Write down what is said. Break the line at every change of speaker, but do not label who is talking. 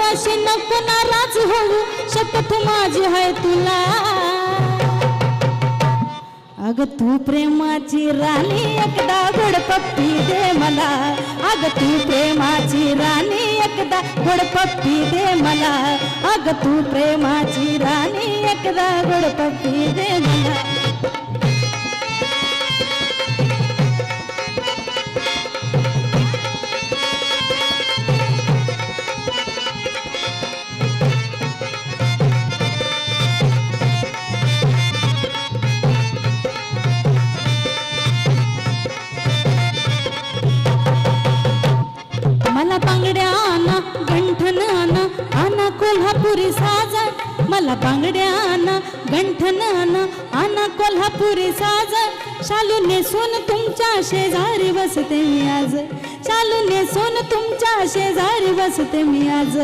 अशी नको नाराज होऊ शपथ माझी आहे तुला अग तू प्रेमाची राणी एकदा गोड पप्पी दे मला अग तू प्रेमाची राणी एकदा गोड पप्पी दे मला अग तू प्रेमाची राणी एकदा गोड पप्पी दे मला मला बांगड्या आणा गंठन आणा आणा कोल्हापुरी साजा मला बांगड्या आणा गंठन आणा आणा कोल्हापुरी साजा शालू नेसून तुमच्या शेजारी बसते मी आज शालू नेसून तुमच्या शेजारी बसते मी आज